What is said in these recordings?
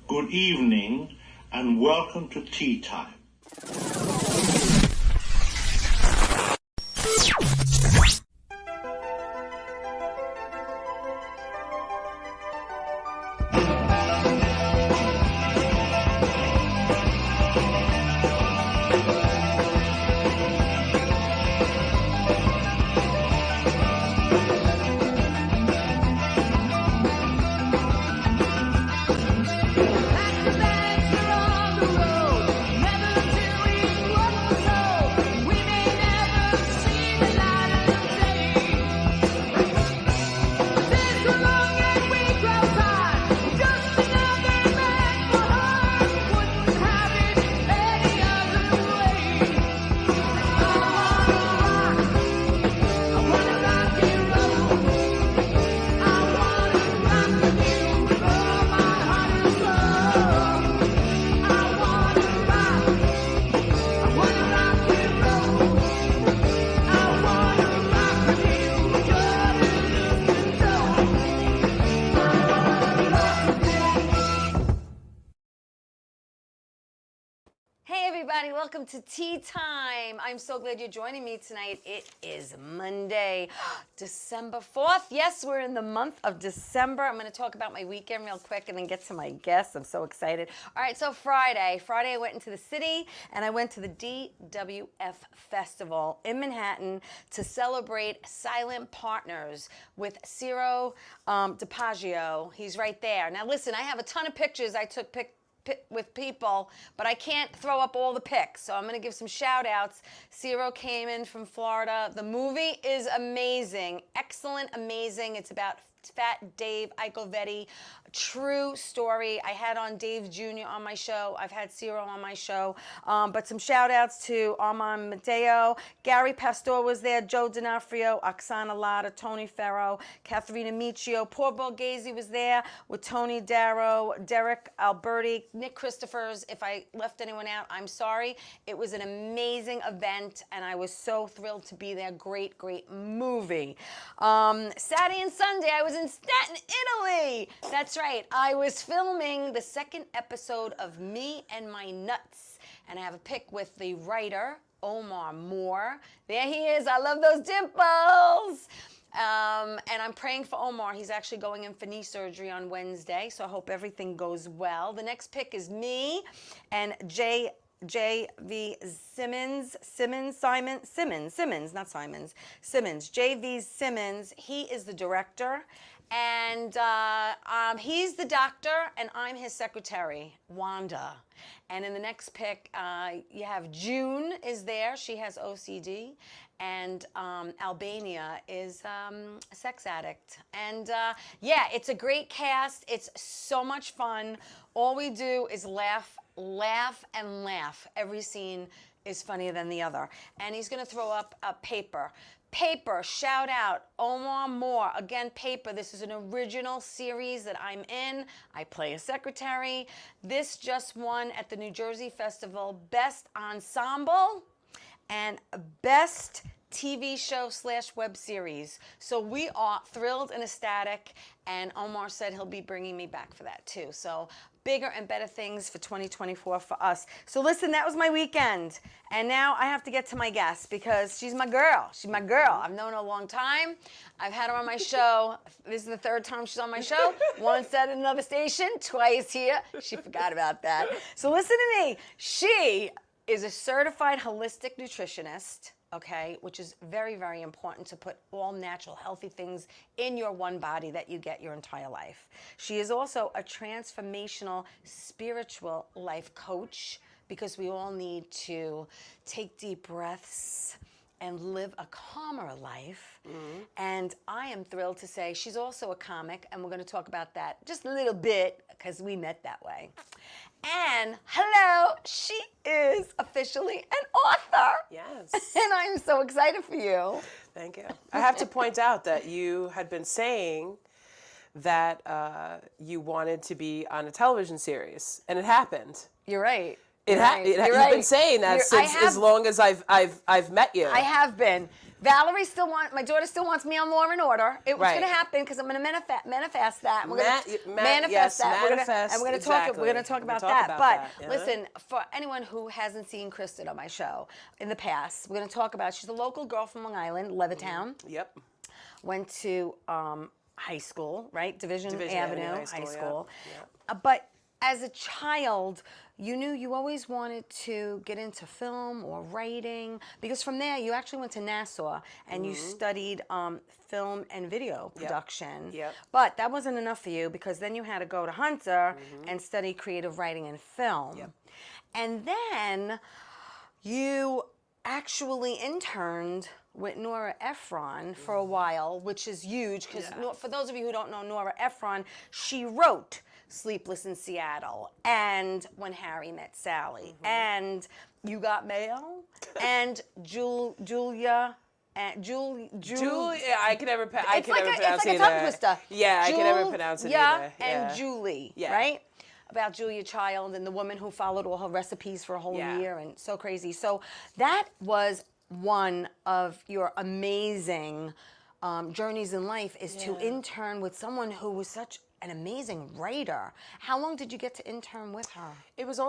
good evening, and welcome to Tea Time. Welcome to Tea Time. I'm so glad you're joining me tonight. It is Monday, December 4th. Yes, we're in the month of December. I'm going to talk about my weekend real quick and then get to my guests. I'm so excited. All right, so Friday I went into the city and I went to the DWF Festival in Manhattan to celebrate Silent Partners with Ciro DiPaggio. He's right there. Now listen, I have a ton of pictures I took with people, but I can't throw up all the pics, so I'm going to give some shout outs. Ciro came in from Florida. The movie is amazing, excellent, amazing. It's about Fat Dave Eichelvetti, true story. I had on Dave Jr. on my show. I've had Ciro on my show. But some shout outs to Armand Mateo. Gary Pastor was there. Joe D'Onofrio, Oksana Lada, Tony Ferro, Katharina Michio. Paul Borghese was there with Tony Darrow, Derek Alberti, Nick Christophers. If I left anyone out, I'm sorry. It was an amazing event, and I was so thrilled to be there. Great, great movie. Saturday and Sunday, I was in Staten, Italy. That's right. I was filming the second episode of Me and My Nuts, and I have a pic with the writer, Omar Moore. There he is. I love those dimples. And I'm praying for Omar. He's actually going in for knee surgery on Wednesday, so I hope everything goes well. The next pic is me and J.V. Simmons, J.V. Simmons. He is the director, and he's the doctor, and I'm his secretary, Wanda. And in the next pic, you have June is there. She has OCD. And Albania is a sex addict. And yeah, it's a great cast. It's so much fun. All we do is laugh, and laugh. Every scene is funnier than the other. And he's going to throw up a Paper. Paper, shout out, Omar Moore. Again, Paper, this is an original series that I'm in. I play a secretary. This just won at the New Jersey Festival Best Ensemble and Best TV show / web series. So we are thrilled and ecstatic, and Omar said he'll be bringing me back for that too. So bigger and better things for 2024 for us. So listen, that was my weekend. And now I have to get to my guest because she's my girl. She's my girl. I've known her a long time. I've had her on my show. This is the third time she's on my show. Once at another station, twice here. She forgot about that. So listen to me. She is a certified holistic nutritionist, okay, which is very, very important to put all natural, healthy things in your one body that you get your entire life. She is also a transformational spiritual life coach, because we all need to take deep breaths and live a calmer life. Mm-hmm. And I am thrilled to say she's also a comic, and we're going to talk about that just a little bit because we met that way. And hello, she is officially an author. Yes. And I'm so excited for you. Thank you. I have to point out that you had been saying that you wanted to be on a television series, and it happened. You're right. You've right. been saying that since as long as I've met you. I have been. Valerie my daughter still wants me on Law and Order. It was going to happen because I'm going to manifest that. We're going to manifest that. We're going to talk about that. But listen, for anyone who hasn't seen Kristen on my show in the past, we're going to talk about. She's a local girl from Long Island, Levittown. Yep. Went to high school, right? Division Avenue High School. Yep. But as a child, you knew you always wanted to get into film or writing, because from there you actually went to Nassau and you studied film and video production. Yep. But that wasn't enough for you, because then you had to go to Hunter and study creative writing and film. Yep. And then you actually interned with Nora Ephron for a while, which is huge, because for those of you who don't know Nora Ephron, she wrote Sleepless in Seattle and When Harry Met Sally and You Got Mail and Julia. I can never pronounce it either. It's like a tongue twister. Yeah, I can never pronounce it either. And Julie, right? About Julia Child and the woman who followed all her recipes for a whole year, and so crazy. So that was one of your amazing journeys in life, is to intern with someone who was such an amazing writer. How long did you get to intern with her? It was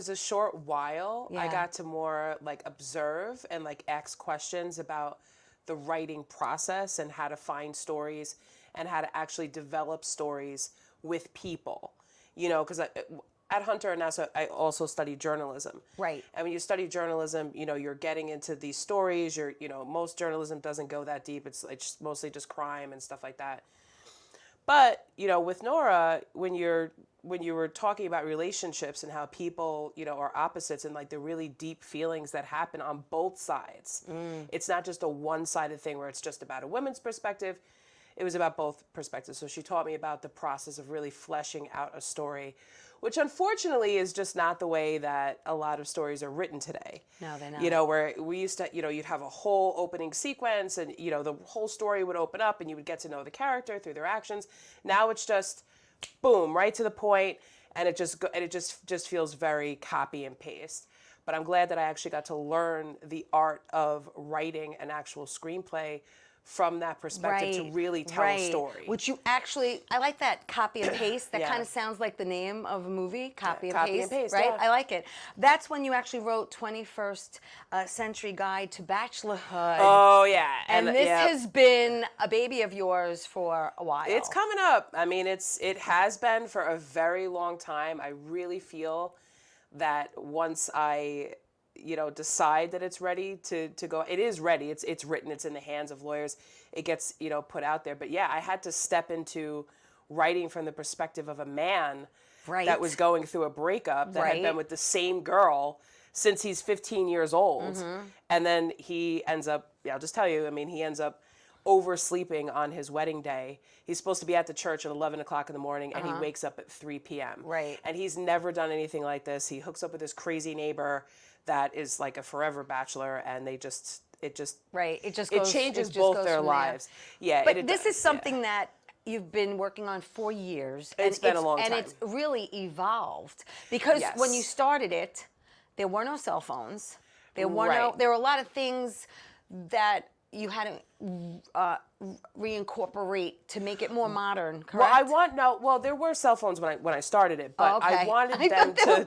a short while. I got to more like observe and like ask questions about the writing process and how to find stories and how to actually develop stories with people. You know, because at Hunter and Nassau, I also studied journalism. Right. And when you study journalism, you know, you're getting into these stories. Most journalism doesn't go that deep. It's mostly just crime and stuff like that. But, you know, with Nora, when you were talking about relationships and how people, you know, are opposites and like the really deep feelings that happen on both sides. It's not just a one-sided thing where it's just about a woman's perspective. It was about both perspectives. So she taught me about the process of really fleshing out a story, which unfortunately is just not the way that a lot of stories are written today. No, they're not. You know, where we used to, you know, you'd have a whole opening sequence and, you know, the whole story would open up and you would get to know the character through their actions. Now it's just boom, right to the point, and it just feels very copy and paste. But I'm glad that I actually got to learn the art of writing an actual screenplay from that perspective to really tell a story. Which you actually, I like that, copy and paste. That kind of sounds like the name of a movie, copy and paste, right? Yeah. I like it. That's when you actually wrote 21st Century Guide to Bachelorhood. Oh, yeah. And this has been a baby of yours for a while. It's coming up. I mean, it has been for a very long time. I really feel that once I decide that it's ready to go. It is ready. It's written. It's in the hands of lawyers. It gets, put out there. But yeah, I had to step into writing from the perspective of a man that was going through a breakup that had been with the same girl since he's 15 years old. And then he ends up, I'll just tell you, he ends up oversleeping on his wedding day. He's supposed to be at the church at 11 o'clock in the morning, and he wakes up at 3 p.m. Right. And he's never done anything like this. He hooks up with this crazy neighbor that is like a forever bachelor, and it just changes both their lives. Yeah, but this is something that you've been working on for years. It's been a long time. And it's really evolved, because when you started it, there were no cell phones. There were there were a lot of things that you had to reincorporate to make it more modern, correct? Well, there were cell phones when I started it, but I wanted them to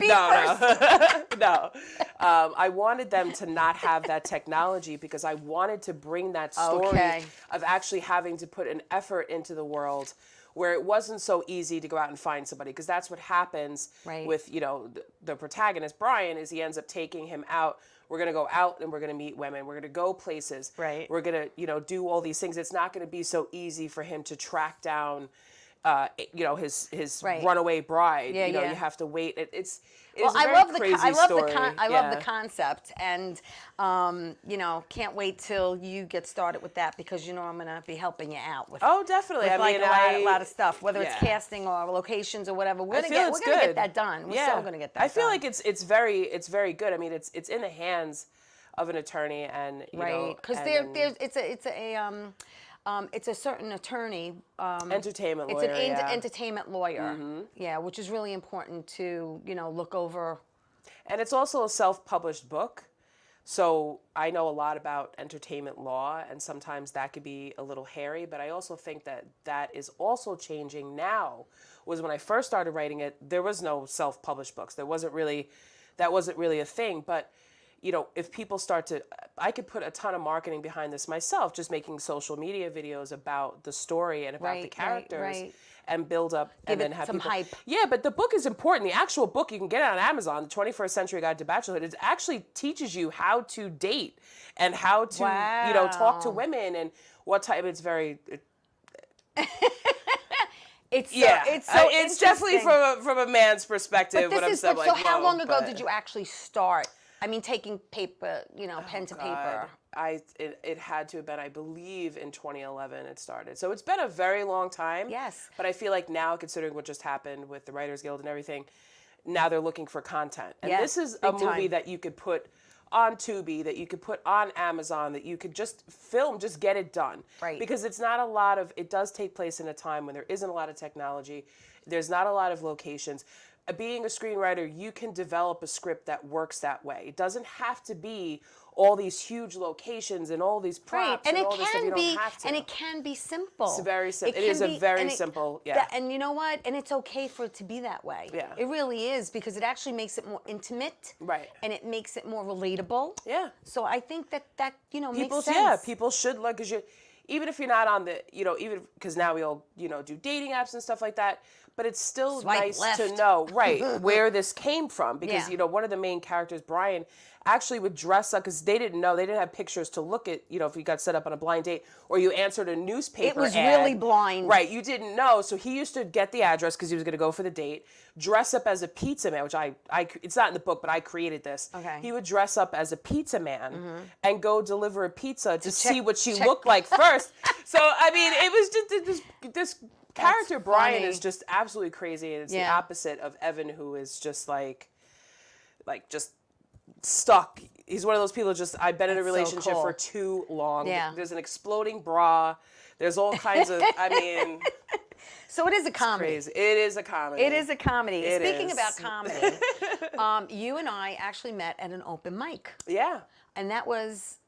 I wanted them to not have that technology, because I wanted to bring that story of actually having to put an effort into the world where it wasn't so easy to go out and find somebody, because that's what happens with, the protagonist, Brian, is he ends up taking him out. We're going to go out and we're going to meet women. We're going to go places. Right. We're going to, do all these things. It's not going to be so easy for him to track down, his runaway bride. You have to wait. It's a very crazy story. I love the concept, and can't wait till you get started with that, because I'm going to be helping you out with. Oh, definitely. With a lot of stuff, whether it's casting or locations or whatever. We're gonna get that done. We're still gonna get that done. I feel like it's very good. It's in the hands of an attorney, and because it's a certain attorney. Entertainment lawyer. It's an entertainment lawyer. Yeah, which is really important to look over And it's also a self-published book. So I know a lot about entertainment law, and sometimes that could be a little hairy, but I also think that that is also changing now. Was when I first started writing it, there was no self-published books. That wasn't really a thing. But, you know, if people start to, I could put a ton of marketing behind this myself, just making social media videos about the story and about the characters. And build up and then have some people. hype. Yeah, but the book is important. The actual book, you can get it on Amazon, The 21st Century Guide to Bachelorhood. It actually teaches you how to date and how to, you know, talk to women and what type. It's very. It's definitely from a man's perspective. But what I'm saying. So how long ago did you actually start? I mean, taking paper, you know, pen to paper. It had to have been, I believe, in 2011 it started. So it's been a very long time. Yes. But I feel like now, considering what just happened with the Writers Guild and everything, now they're looking for content. And this is a movie that you could put on Tubi, that you could put on Amazon, that you could just film, just get it done. Right. Because it's not a lot of, it does take place in a time when there isn't a lot of technology. There's not a lot of locations. Being a screenwriter, you can develop a script that works that way. It doesn't have to be all these huge locations and all these props and all it this stuff. You don't have to. And it can be simple. It's very simple. It is a very simple, And you know what? And it's okay for it to be that way. Yeah. It really is, because it actually makes it more intimate. Right. And it makes it more relatable. Yeah. So I think that makes sense. Yeah, people should look, because even if you're not on the, even because now we all, do dating apps and stuff like that, but it's still nice to know, where this came from. Because, one of the main characters, Brian, actually would dress up, because they didn't have pictures to look at, if you got set up on a blind date, or you answered a newspaper It was ad. really blind. Right, you didn't know. So he used to get the address, because he was going to go for the date, dress up as a pizza man, which it's not in the book, but I created this. Okay. He would dress up as a pizza man and go deliver a pizza to see what she looked like first. So, I mean, it was just this character, Brian, is just absolutely crazy, and it's the opposite of Evan, who is just like just stuck. He's one of those people I've been in a relationship for too long. Yeah. There's an exploding bra. There's all kinds of, So it is a comedy. Crazy. It is a comedy. It is a comedy. Speaking about comedy, you and I actually met at an open mic. Yeah. And that was,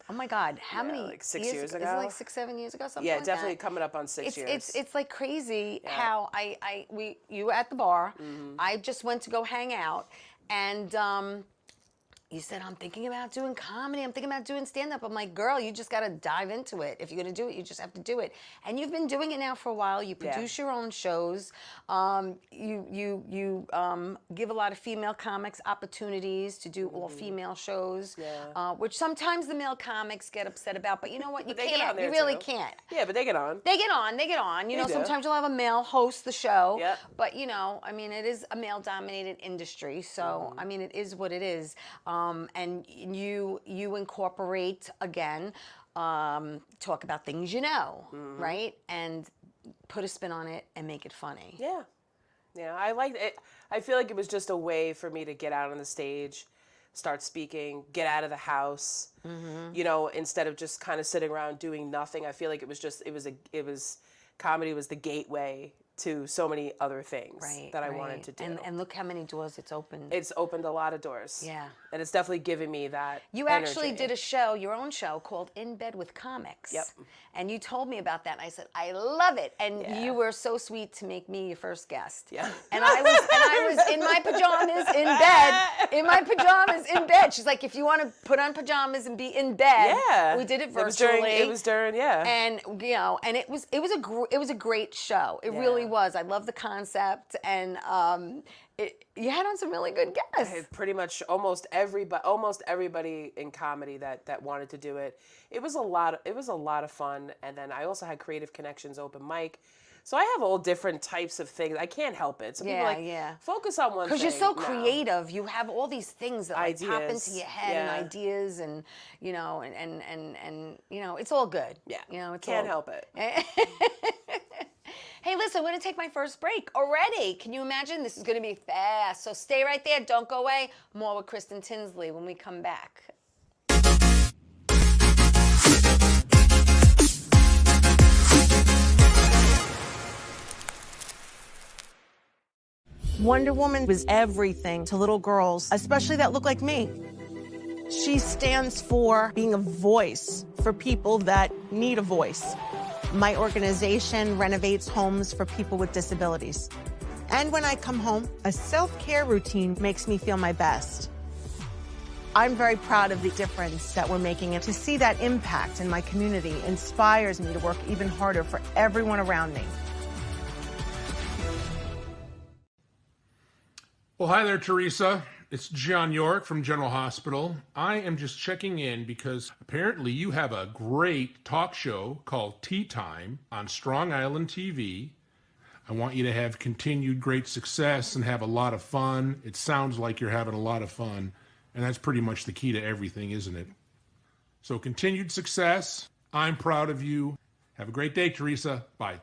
oh my God, how many? Like 6 years ago? Is it like 6, 7 years ago? Something Yeah, like definitely that? coming up on 6 years. It's like crazy how you were at the bar. I just went to go hang out, and you said, I'm thinking about doing comedy. I'm thinking about doing stand-up. I'm like, girl, you just got to dive into it. If you're going to do it, you just have to do it. And you've been doing it now for a while. You produce your own shows. You give a lot of female comics opportunities to do all-female shows, which sometimes the male comics get upset about. But you know what? You can't. You really can't. Yeah, but they get on. They get on. Sometimes you'll have a male host the show. Yep. But, I mean, it is a male-dominated industry. So, I mean, it is what it is. And you incorporate, again, talk about things right? And put a spin on it and make it funny. Yeah. Yeah, I liked it. I feel like it was just a way for me to get out on the stage, start speaking, get out of the house, instead of just kind of sitting around doing nothing. I feel like comedy was the gateway to so many other things that I wanted to do. And look how many doors it's opened. It's opened a lot of doors. Yeah. And it's definitely given me that You energy. actually did a show, your own show, called In Bed with Comics. Yep. And you told me about that, and I said, I love it. And you were so sweet to make me your first guest. Yeah. And I was in my pajamas in bed. She's like, if you want to put on pajamas and be in bed, we did it virtually. It was during. And and it was a great show. It really was. I love the concept, and you had on some really good guests. Pretty much almost everybody in comedy that wanted to do it. It was a lot of fun, and then I also had Creative Connections open mic. So I have all different types of things. I can't help it. Some people focus on one thing. Because you're so creative. You have all these things that pop into your head and ideas, and it's all good. Yeah. Can't help it. Hey, listen, I'm going to take my first break already. Can you imagine? This is going to be fast. So stay right there. Don't go away. More with Kristen Tinsley when we come back. Wonder Woman was everything to little girls, especially that look like me. She stands for being a voice for people that need a voice. My organization renovates homes for people with disabilities. And when I come home, a self-care routine makes me feel my best. I'm very proud of the difference that we're making, and to see that impact in my community inspires me to work even harder for everyone around me. Well, hi there, Theresa. It's John York from General Hospital. I am just checking in because apparently you have a great talk show called Tea Time on Strong Island TV. I want you to have continued great success and have a lot of fun. It sounds like you're having a lot of fun, and that's pretty much the key to everything, isn't it? So continued success. I'm proud of you. Have a great day, Theresa. Bye.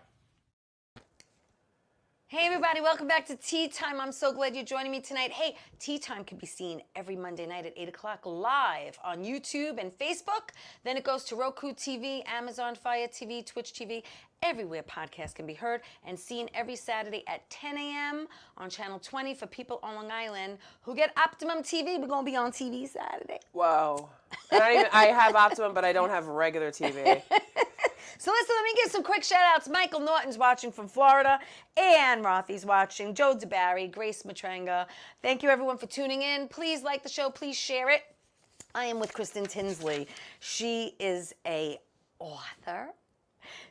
Hey everybody, welcome back to Tea Time. I'm so glad you're joining me tonight. Hey, Tea Time can be seen every Monday night at 8 o'clock live on YouTube and Facebook. Then it goes to Roku TV, Amazon Fire TV, Twitch TV, everywhere podcasts can be heard, and seen every Saturday at 10 a.m. on Channel 20 for people on Long Island who get Optimum TV. We're going to be on TV Saturday. Whoa. I have Optimum, but I don't have regular TV. So listen, let me give some quick shout-outs. Michael Norton's watching from Florida. Ann Rothy's watching. Joe DeBarry, Grace Matranga. Thank you, everyone, for tuning in. Please like the show. Please share it. I am with Kristen Tinsley. She is an author.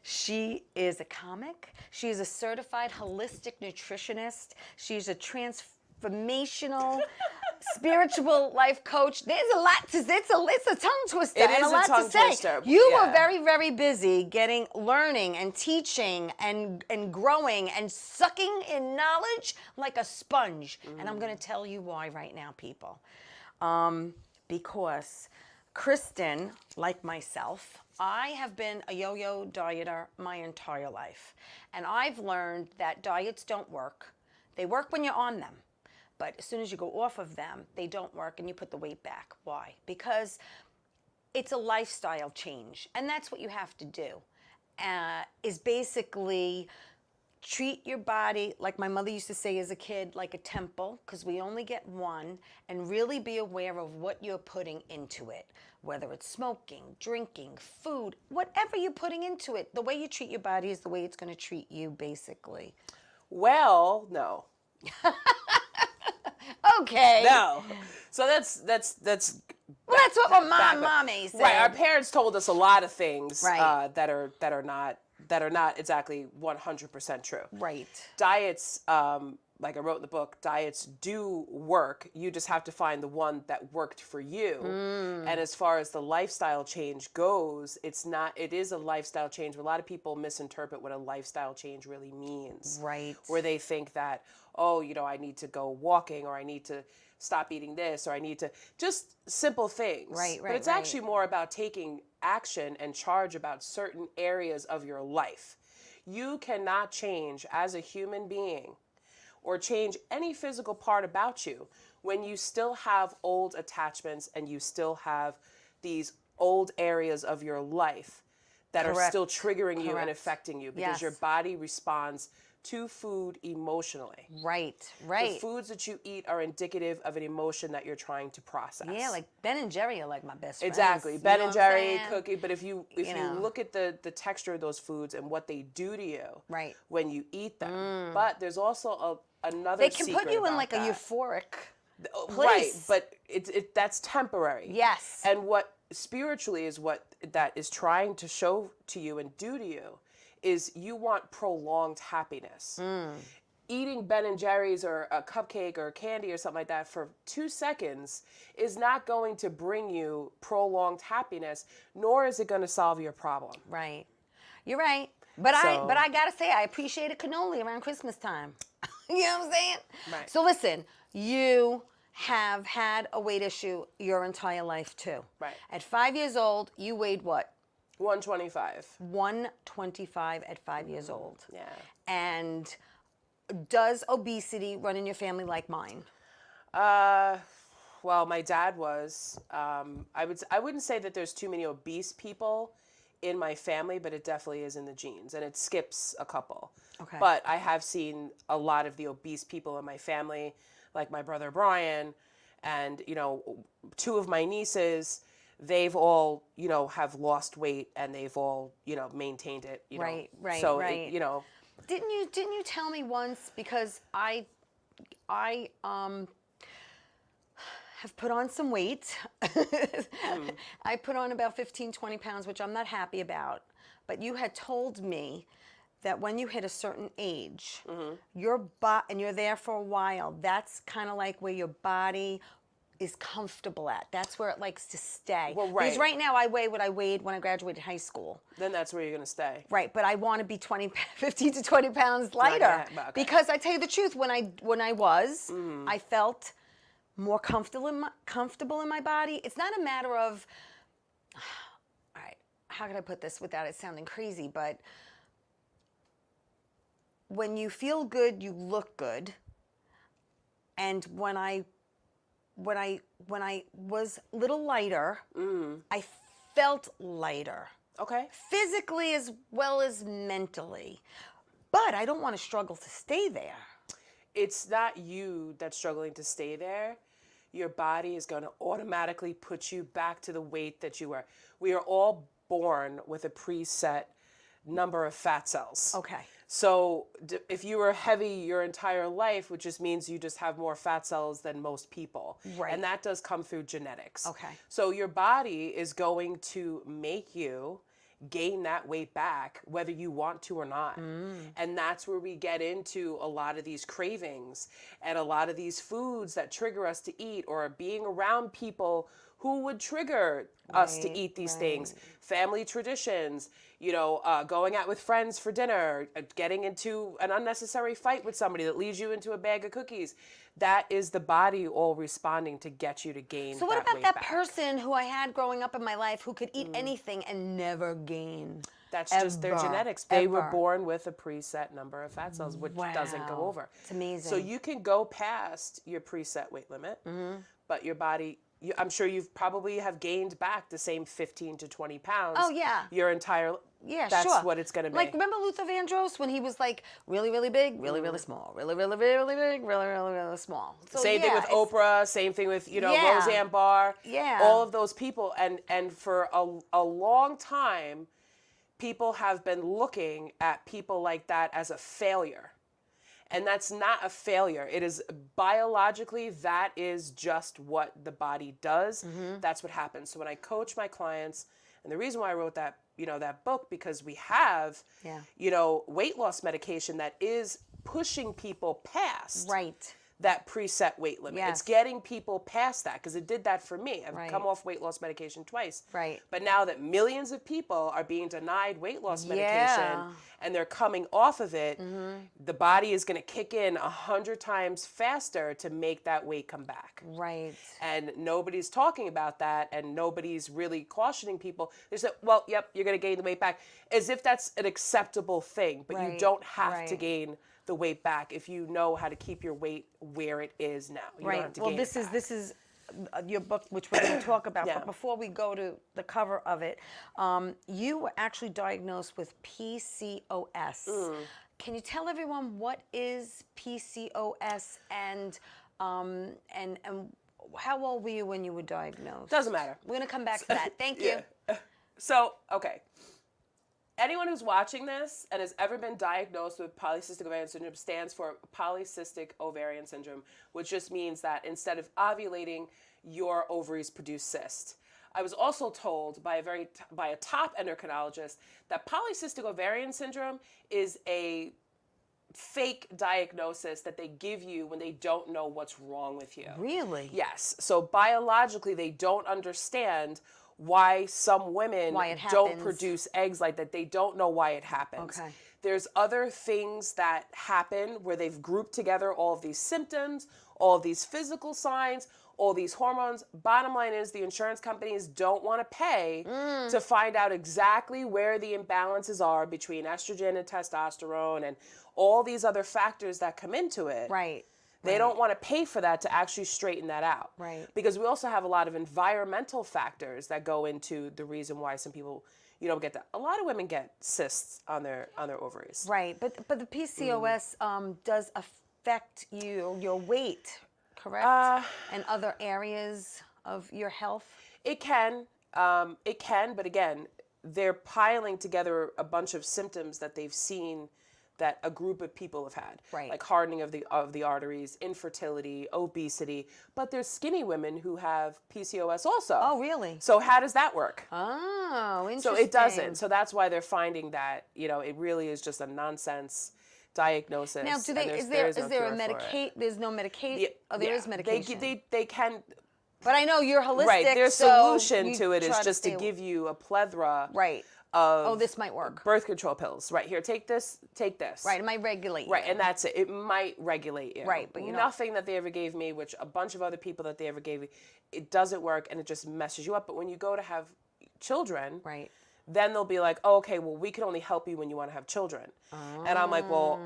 She is a comic. She is a certified holistic nutritionist. She's a transformational spiritual life coach. There's a lot to say. It's a tongue twister. It and is a lot tongue to say. twister. You Yeah. were very, very busy learning and teaching and growing and sucking in knowledge like a sponge. And I'm going to tell you why right now, people. Because Kristen, like myself, I have been a yo-yo dieter my entire life. And I've learned that diets don't work. They work when you're on them. But as soon as you go off of them, they don't work and you put the weight back. Why? Because it's a lifestyle change. And that's what you have to do, is basically treat your body, like my mother used to say as a kid, like a temple, because we only get one, and really be aware of what you're putting into it, whether it's smoking, drinking, food, whatever you're putting into it. The way you treat your body is the way it's going to treat you, basically. Well, no. Okay. No. So that's Well, that's what my mommy said. Right. Our parents told us a lot of things Right. that are not exactly 100% true. Right. Diets, like I wrote in the book, diets do work. You just have to find the one that worked for you. And as far as the lifestyle change goes, it is a lifestyle change. A lot of people misinterpret what a lifestyle change really means. Right. Where they think that, oh, I need to go walking, or I need to stop eating this, or I need to, just simple things. Right. But it's actually more about taking action and charge about certain areas of your life. You cannot change as a human being or change any physical part about you when you still have old attachments and you still have these old areas of your life that are still triggering you and affecting you, because your body responds to food emotionally. Right. The foods that you eat are indicative of an emotion that you're trying to process. Yeah, like Ben and Jerry are like my best friends. Exactly. Ben and Jerry, cookie. But if you look at the texture of those foods and what they do to you when you eat them. But there's also another secret. They can put you in like that. a euphoric place. Right, but that's temporary. Yes. And what spiritually is what that is trying to show to you and do to you is you want prolonged happiness. Eating Ben and Jerry's or a cupcake or candy or something like that for 2 seconds is not going to bring you prolonged happiness, nor is it going to solve your problem. Right. You're right. But I gotta say, I appreciate a cannoli around Christmas time. You know what I'm saying? Right. So listen, you have had a weight issue your entire life too. Right. At 5 years old, you weighed what? 125. 125 at 5 years old. Yeah. And does obesity run in your family like mine? Well, my dad was. I wouldn't say that there's too many obese people in my family, but it definitely is in the genes, and it skips a couple. Okay. But I have seen a lot of the obese people in my family, like my brother Brian, and, you know, two of my nieces, they've all, you know, have lost weight, and they've all, you know, maintained it, you know. Right, So, right. you know. Didn't you tell me once, because I have put on some weight. I put on about 15, 20 pounds, which I'm not happy about. But you had told me that when you hit a certain age, and you're there for a while, that's kind of like where your body is comfortable at. That's where it likes to stay. Well, right. Because right now I weigh what I weighed when I graduated high school. Then that's where you're going to stay. Right, but I want to be 15 to 20 pounds lighter. Okay. Because I tell you the truth, when I was, I felt more comfortable in my body. It's not a matter of, all right, how can I put this without it sounding crazy, but when you feel good, you look good. And when I was a little lighter, I felt lighter. Okay. Physically as well as mentally. But I don't want to struggle to stay there. It's not you that's struggling to stay there. Your body is going to automatically put you back to the weight that you were. We are all born with a preset number of fat cells. Okay. So if you were heavy your entire life, which just means you just have more fat cells than most people. Right. And that does come through genetics. Okay. So your body is going to make you gain that weight back, whether you want to or not. And that's where we get into a lot of these cravings and a lot of these foods that trigger us to eat, or being around people who would trigger us to eat these things. Family traditions, you know, going out with friends for dinner, getting into an unnecessary fight with somebody that leads you into a bag of cookies. That is the body all responding to get you to gain. So what that about weight that back. person who I had growing up in my life who could eat anything and never gain? That's just their genetics. They were born with a preset number of fat cells, which doesn't go over. It's amazing. So you can go past your preset weight limit, but your body, I'm sure you've probably have gained back the same 15 to 20 pounds. Oh, yeah. Your entire, Yeah, that's sure. what it's going to be. Like, remember Luther Vandross when he was like really, really big, really, really small, really, really, really big, really, really, really small. So, same thing with it's- Oprah, same thing with, you know, Yeah. Roseanne Barr. Yeah. All of those people. And for a long time, people have been looking at people like that as a failure. And that's not a failure. It is biologically, that is just what the body does. That's what happens. So when I coach my clients, and the reason why I wrote that, you know, that book, because we have, you know, weight loss medication that is pushing people past that preset weight limit. Yes. It's getting people past that, because it did that for me. I've Right. come off weight loss medication twice. Right. But now that millions of people are being denied weight loss medication, Yeah. and they're coming off of it, the body is going to kick in 100 times faster to make that weight come back. Right. And nobody's talking about that, and nobody's really cautioning people. They say, well, yep, you're going to gain the weight back, as if that's an acceptable thing. But you Right, don't have to right. gain the weight back if you know how to keep your weight where it is now. You don't have to Well, gain this it is back. this is your book, which we're going to talk about. Yeah. But before we go to the cover of it, you were actually diagnosed with PCOS. Can you tell everyone what is PCOS and how old were you when you were diagnosed? Doesn't matter. We're going to come back to that. Thank you. So, okay. Anyone who's watching this and has ever been diagnosed with polycystic ovarian syndrome stands for polycystic ovarian syndrome, which just means that instead of ovulating, your ovaries produce cysts. I was also told by a top endocrinologist that polycystic ovarian syndrome is a fake diagnosis that they give you when they don't know what's wrong with you. Really? Yes. So biologically, they don't understand why some women Why it don't happens. produce eggs like that. They don't know why it happens. Okay. There's other things that happen where they've grouped together all of these symptoms, all of these physical signs, all these hormones. Bottom line is the insurance companies don't want to pay to find out exactly where the imbalances are between estrogen and testosterone and all these other factors that come into it. Right. They don't want to pay for that to actually straighten that out. Right. Because we also have a lot of environmental factors that go into the reason why some people, get that. A lot of women get cysts on their ovaries. Right, but the PCOS does affect your weight, correct? And other areas of your health. It can, but again, they're piling together a bunch of symptoms that they've seen that a group of people have had, right? Like hardening of the arteries, infertility, obesity. But there's skinny women who have PCOS also. Oh, really? So how does that work? Oh, interesting. So it doesn't. So that's why they're finding that it really is just a nonsense diagnosis. Now, do they? Is there a medicate? There's no medication. Oh, there is medication. They can. But I know you're holistic. Right. Their so solution to it is just to give you a plethora. Right. Of this might work. Birth control pills. Right, here, take this. Right, it might regulate you. Right, and that's it. It might regulate you. Right, but nothing that they ever gave me, which a bunch of other people that they ever gave me, it doesn't work and it just messes you up. But when you go to have children, right, then they'll be like, oh, okay, well, we can only help you when you want to have children. And I'm like, well,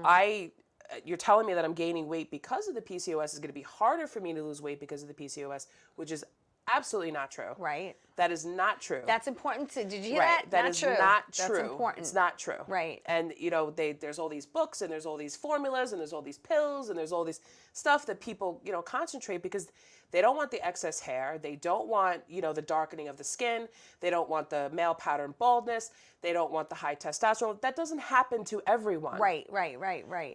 you're telling me that I'm gaining weight because of the PCOS. It's going to be harder for me to lose weight because of the PCOS, which is absolutely not true. Right. That is not true. That's important to. Did you hear that? That That is true. not true. That's important. It's not true. Right. And there's all these books and there's all these formulas and there's all these pills and there's all this stuff that people concentrate because they don't want the excess hair. They don't want the darkening of the skin. They don't want the male pattern baldness. They don't want the high testosterone. That doesn't happen to everyone. Right.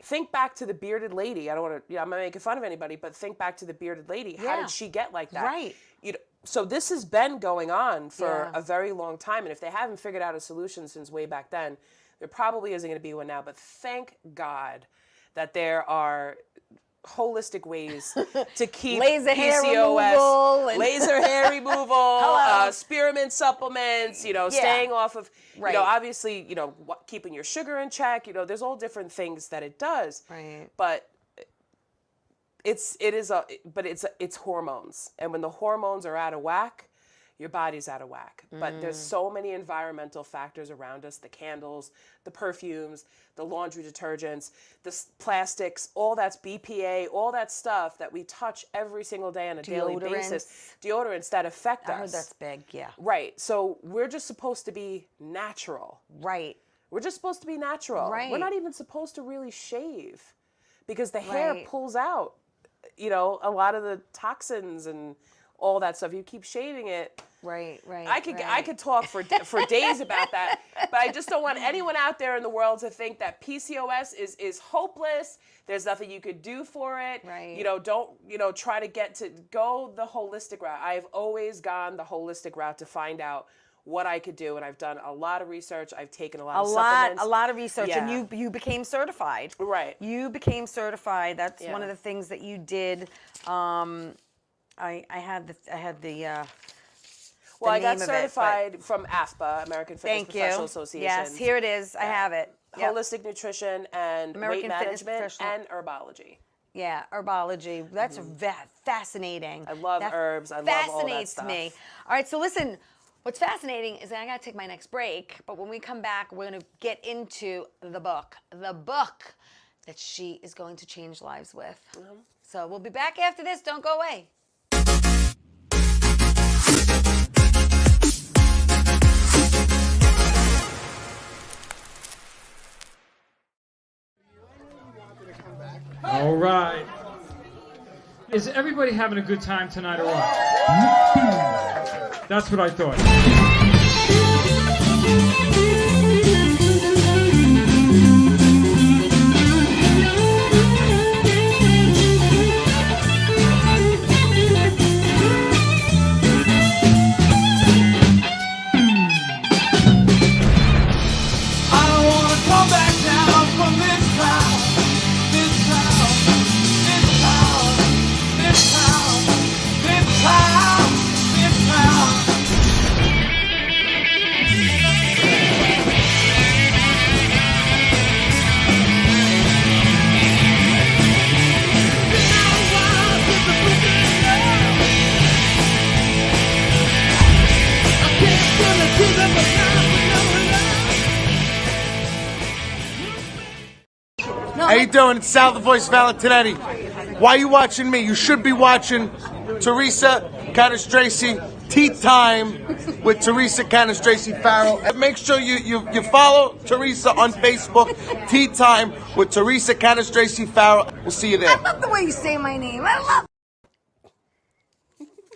Think back to the bearded lady. I don't want to. I'm not making fun of anybody, but think back to the bearded lady. Yeah. How did she get like that? Right. So this has been going on for a very long time, and if they haven't figured out a solution since way back then, there probably isn't going to be one now. But thank God that there are holistic ways to keep laser hair PCOS, removal, laser hair removal, spearmint supplements. Staying off of obviously keeping your sugar in check. There's all different things that it does. Right. But it's hormones, and when the hormones are out of whack, your body's out of whack. But there's so many environmental factors around us: the candles, the perfumes, the laundry detergents, the plastics, all that's BPA, all that stuff that we touch every single day on a daily basis. Deodorants that affect us. I heard that's big. Yeah. Right. So we're just supposed to be natural. Right. We're just supposed to be natural. Right. We're not even supposed to really shave because the hair pulls out a lot of the toxins and all that stuff. You keep shaving it. Right. I could talk for days about that, but I just don't want anyone out there in the world to think that PCOS is hopeless. There's nothing you could do for it. Right. Don't try to go the holistic route. I've always gone the holistic route to find out what I could do, and I've done a lot of research. I've taken a lot of supplements. A lot of research, Yeah. and you became certified. Right. You became certified. That's Yeah. one of the things that you did. I had the. Well, I got name of it, certified from AFPA, American Fitness Thank Professional you. Association. Yes, here it is. I have it. Yep. Holistic nutrition and American weight Fitness management Professional. and herbology. Yeah, herbology. That's fascinating. I love That herbs. I love all that fascinates stuff. me. All right, so listen. What's fascinating is that I got to take my next break, but when we come back, we're going to get into the book that she is going to change lives with. So we'll be back after this. Don't go away. All right. Is everybody having a good time tonight or what? That's what I thought. I don't wanna come back down from this town, this town, this town, this town, this town, this town. How you doing? It's Sal, the voice of Valentinetti. Why are you watching me? You should be watching Theresa, Tracy, Tea Time with Theresa Candace Tracy Farrell. And make sure you follow Theresa on Facebook. Tea Time with Theresa Candace Tracy Farrell. We'll see you there. I love the way you say my name. I love.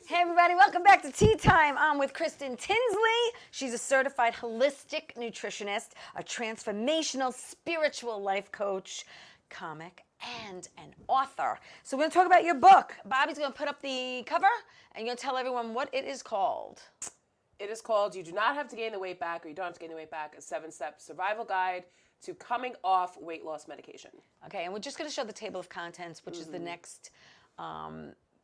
Hey everybody, welcome back to Tea Time. I'm with Kristen Tinsley. She's a certified holistic nutritionist, a transformational spiritual life coach, comic, and an author. So we're going to talk about your book. Bobby's going to put up the cover and you're going to tell everyone what it is called. It is called You Do Not Have to Gain the Weight Back, or You Don't Have to Gain the Weight Back, a 7-step survival guide to coming off weight loss medication. Okay, and we're just going to show the table of contents, which is the next,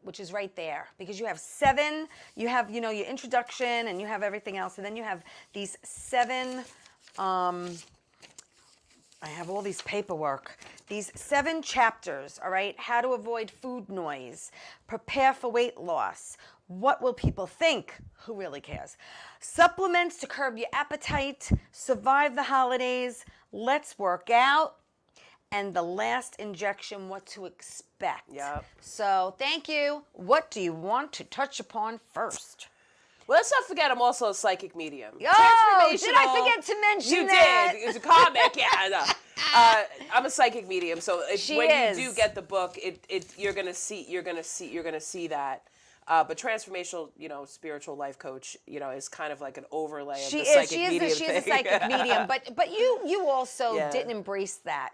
which is right there, because you have 7, you have, your introduction and you have everything else, and then you have these 7, I have all these paperwork, these 7 chapters, all right? How to avoid food noise, prepare for weight loss, what will people think, who really cares, supplements to curb your appetite, survive the holidays, let's work out, and the last injection, what to expect. Yep. So thank you. What do you want to touch upon first? Well, let's not forget I'm also a psychic medium. Oh, did I forget to mention you that? You did. It's a comic, yeah. No. I'm a psychic medium, so when you do get the book, you're gonna see that. But transformational, spiritual life coach, is kind of like an overlay of the psychic medium. She is a psychic medium, but you also didn't embrace that.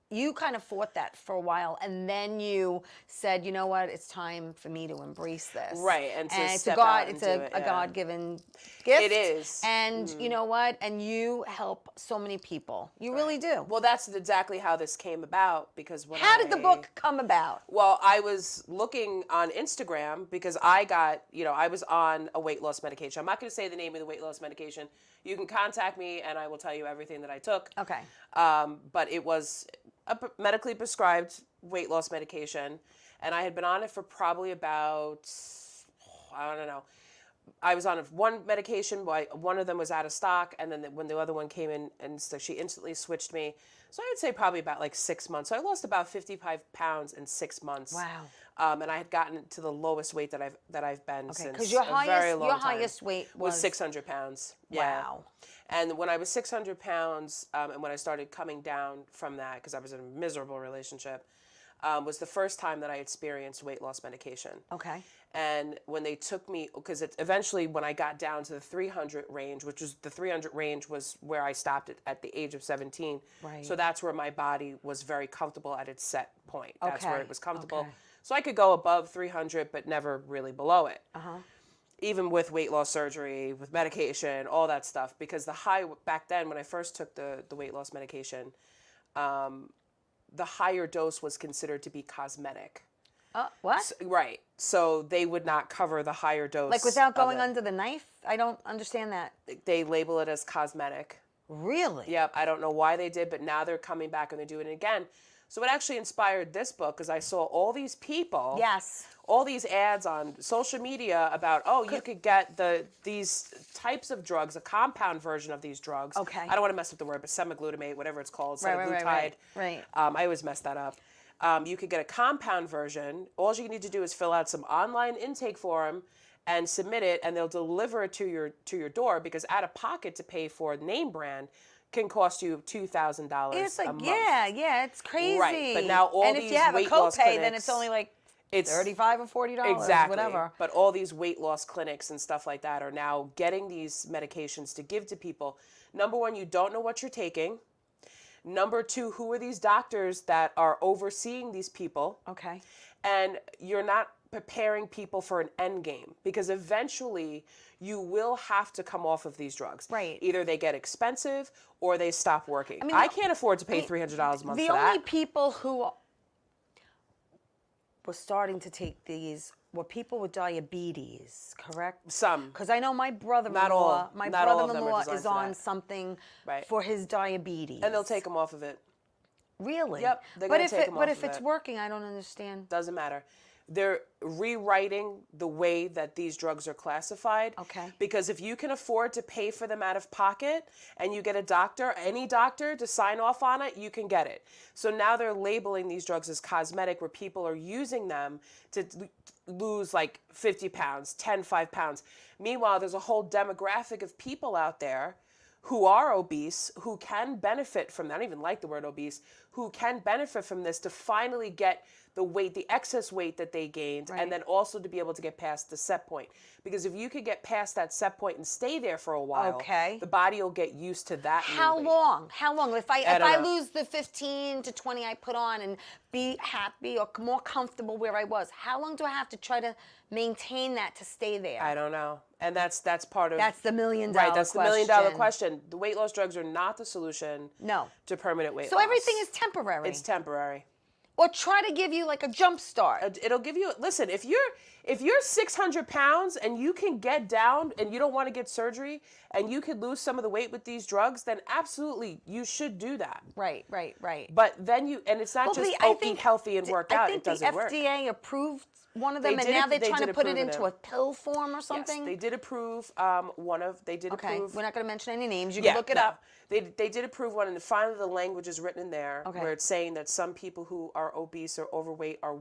You kind of fought that for a while, and then you said, you know what, it's time for me to embrace this. Right, and to it's step a out and it's do a, it, a yeah. God-given gift. It is. And you know what? And you help so many people. You really do. Well, that's exactly how this came about, because How did the book come about? Well, I was looking on Instagram because I got, I was on a weight loss medication. I'm not going to say the name of the weight loss medication. You can contact me and I will tell you everything that I took. Okay. But it was a medically prescribed weight loss medication, and I had been on it for probably about, I don't know. I was on one medication, one of them was out of stock, and then when the other one came in, and so she instantly switched me. So I would say probably about like 6 months. So I lost about 55 pounds in 6 months. Wow. And I had gotten to the lowest weight that I've been since Because your highest weight was 600 pounds. Yeah. Wow. And when I was 600 pounds, and when I started coming down from that, because I was in a miserable relationship, was the first time that I experienced weight loss medication. Okay. And when they took me, because eventually when I got down to the 300 range, the 300 range was where I stopped at the age of 17. Right. So that's where my body was very comfortable at its set point. That's where Okay. it was comfortable. Okay. So I could go above 300, but never really below it. Uh-huh. Even with weight loss surgery, with medication, all that stuff, because the high back then when I first took the weight loss medication, the higher dose was considered to be cosmetic. What? Right. So they would not cover the higher dose. Like without going of it. under the knife? I don't understand that. They label it as cosmetic. Really? Yep. I don't know why they did, but now they're coming back and they're doing it again. So it actually inspired this book because I saw all these people. Yes. All these ads on social media about, you could get these types of drugs, a compound version of these drugs. Okay. I don't want to mess up the word, but semaglutide, whatever it's called, Right. I always mess that up. You could get a compound version. All you need to do is fill out some online intake form and submit it, and they'll deliver it to your door, because out of pocket to pay for name brand can cost you $2,000 It's like, a month. yeah, it's crazy. Right, but now all and these if you have a weight loss copay, then clinics, it's only like it's $35 or $40, exactly. whatever. But all these weight loss clinics and stuff like that are now getting these medications to give to people. Number one, you don't know what you're taking. Number two, who are these doctors that are overseeing these people? Okay. And you're not preparing people for an end game, because eventually you will have to come off of these drugs. Right. Either they get expensive or they stop working. I can't afford to pay $300 a month for that. The only people who were starting to take these were people with diabetes, correct? Some. Because I know my brother-in-law, Not all of them are brother-in-law designed is for on that. something Right. for his diabetes. And they'll take them off of it. Really? Yep, they're But gonna if take 'em but off if of it's it. working, I don't understand. Doesn't matter. They're rewriting the way that these drugs are classified. Okay. Because if you can afford to pay for them out of pocket and you get a doctor, any doctor, to sign off on it, you can get it. So now they're labeling these drugs as cosmetic, where people are using them to lose like 50 pounds, 5 pounds. Meanwhile, there's a whole demographic of people out there who are obese, who can benefit from that. I don't even like the word obese, who can benefit from this to finally get the weight, the excess weight that they gained, and then also to be able to get past the set point. Because if you could get past that set point and stay there for a while, the body will get used to that. How long? If I know. lose the 15 to 20 I put on and be happy or more comfortable where I was, how long do I have to try to maintain that to stay there? I don't know. And that's part of... That's the $1 million question. Right, that's the $1 million question. The weight loss drugs are not the solution to permanent weight loss. So everything is temporary. It's temporary. Or try to give you like a jump start. It'll give you, listen, if you're 600 pounds and you can get down and you don't want to get surgery and you could lose some of the weight with these drugs, then absolutely you should do that. Right. But then and it's not just eat healthy and work out. It doesn't work. I think the FDA approved one of them, and now they're trying to put it into a pill form or something. Yes, they did approve one of. They did approve. Okay, we're not going to mention any names. You can look it up. They did approve one, and finally the language is written in there where it's saying that some people who are obese or overweight are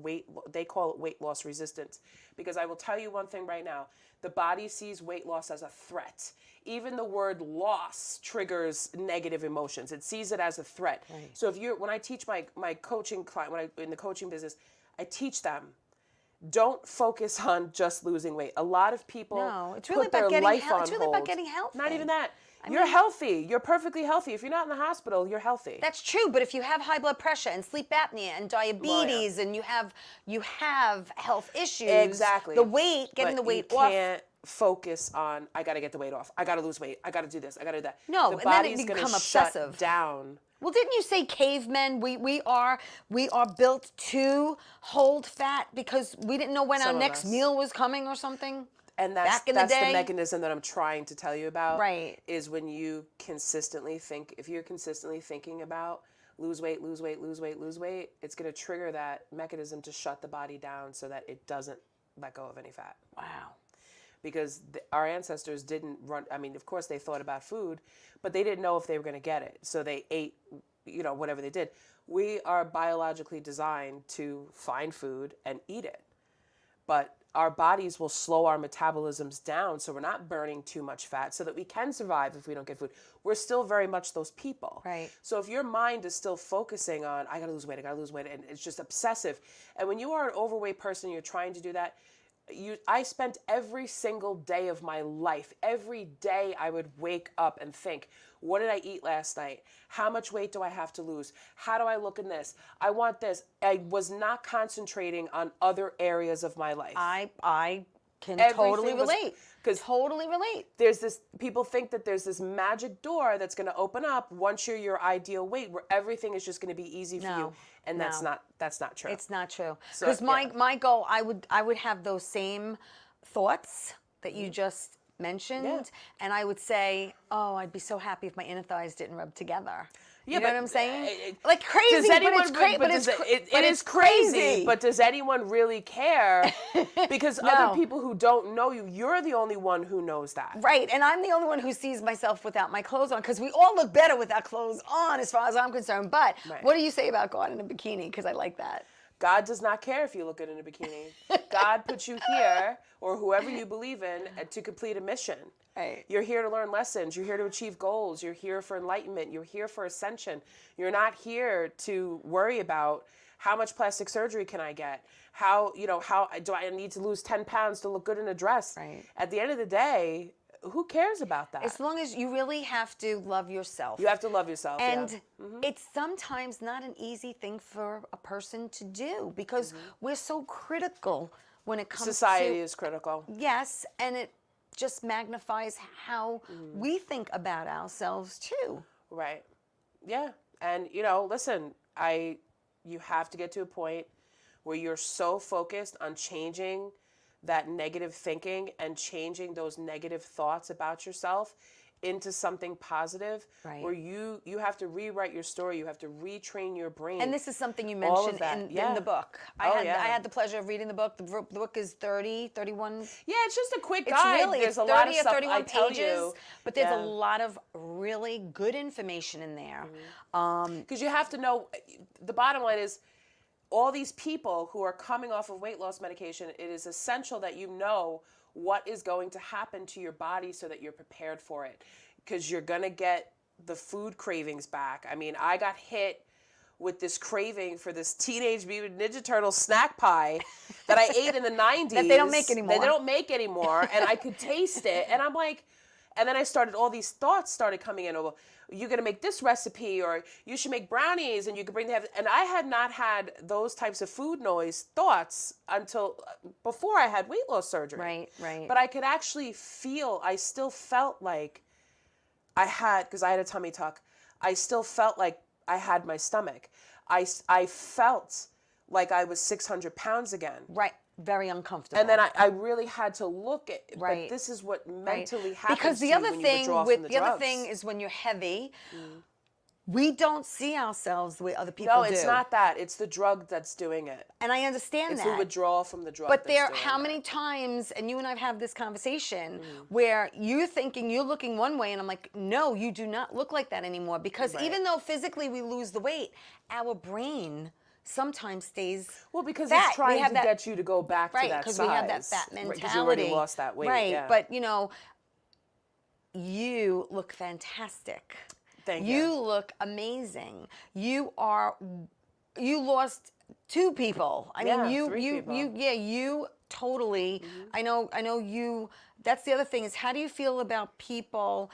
they call it weight loss resistant. Because I will tell you one thing right now, the body sees weight loss as a threat. Even the word loss triggers negative emotions. It sees it as a threat. Right. So when I teach my coaching client, in the coaching business, I teach them, don't focus on just losing weight. A lot of people put their life on hold. It's really about getting healthy. Not even that. You're healthy. You're perfectly healthy. If you're not in the hospital, you're healthy. That's true, but if you have high blood pressure and sleep apnea and diabetes and you have health issues, exactly. The weight, getting the weight off. You can't focus on, I got to get the weight off. I got to lose weight. I got to do this. I got to do that. No, the and body's then it going become to obsessive. Shut down. Well, didn't you say cavemen? We are built to hold fat because we didn't know when our next meal was coming or something? And that's the mechanism that I'm trying to tell you about. Right. Is when you consistently think, if you're consistently thinking about lose weight, it's going to trigger that mechanism to shut the body down so that it doesn't let go of any fat. Wow. Because our ancestors didn't run, I mean, of course they thought about food, but they didn't know if they were going to get it. So they ate, whatever they did. We are biologically designed to find food and eat it. But our bodies will slow our metabolisms down so we're not burning too much fat so that we can survive if we don't get food. We're still very much those people. Right. So if your mind is still focusing on, I got to lose weight, and it's just obsessive. And when you are an overweight person, you're trying to do that, I spent every single day of my life, every day I would wake up and think, what did I eat last night? How much weight do I have to lose? How do I look in this? I want this. I was not concentrating on other areas of my life. I can Everything totally relate. Totally relate. People think that there's this magic door that's going to open up once you're your ideal weight where everything is just going to be easy for you. And that's not true. It's not true. Because my goal, I would have those same thoughts that you just mentioned, and I would say, oh, I'd be so happy if my inner thighs didn't rub together. You know what I'm saying? Like crazy, but it is crazy. But does anyone really care? Because other people who don't know you, you're the only one who knows that. Right, and I'm the only one who sees myself without my clothes on, because we all look better without clothes on as far as I'm concerned. But what do you say about going in a bikini? Because I like that. God does not care if you look good in a bikini. God put you here, or whoever you believe in, to complete a mission. Right. You're here to learn lessons. You're here to achieve goals. You're here for enlightenment. You're here for ascension. You're not here to worry about how much plastic surgery can I get? How do I need to lose 10 pounds to look good in a dress? Right. At the end of the day, who cares about that? As long as you really have to love yourself. You have to love yourself. And it's sometimes not an easy thing for a person to do because we're so critical when it comes to... Society is critical. Yes, and it just magnifies how we think about ourselves too. Right. Yeah. And, listen, you have to get to a point where you're so focused on changing that negative thinking and changing those negative thoughts about yourself into something positive, Right. where you have to rewrite your story, you have to retrain your brain. And this is something you All of mentioned that, in yeah. the book. I had the pleasure of reading the book. The book is 30, 31. Yeah, it's just a quick It's guide. really, There's it's a 30 lot of or stuff 31 I tell pages, you. but there's Yeah. a lot of really good information in there. Because you have to know, the bottom line is, all these people who are coming off of weight loss medication, it is essential that you know what is going to happen to your body so that you're prepared for it. Because you're going to get the food cravings back. I mean, I got hit with this craving for this Teenage Mutant Ninja Turtle snack pie that I ate in the 90s. That they don't make anymore. That they don't make anymore. And I could taste it. And I'm like, and then I started, all these thoughts started coming in. Oh, well, you're going to make this recipe, or you should make brownies and you could bring them. And I had not had those types of food noise thoughts until before I had weight loss surgery. Right, right. But I could actually feel, I still felt like I had, because I had a tummy tuck, I still felt like I had my stomach. I felt like I was 600 pounds again. Right. Very uncomfortable. And then I really had to look at, Right. but this is what mentally happens because to the you other when you thing withdraw with from the the other drugs. thing is when you're heavy, we don't see ourselves the way other people No, do. it's not that. It's the drug that's doing it. And I understand It's that. the withdrawal from the drug. But that's there, doing how it. many times, and you and I've had this conversation, where you're thinking you're looking one way, and I'm like, no, you do not look like that anymore. Because Right. even though physically we lose the weight, our brain sometimes stays Well, because fat. it's trying We have to that- get you to go back right, to that because size. we have that fat Right, mentality. 'cause you already lost that weight. Right, yeah. but you look fantastic. Thank You you. look amazing. You lost 2 people. I Yeah, mean, you 3 people. you totally. I know you. That's the other thing is, how do you feel about people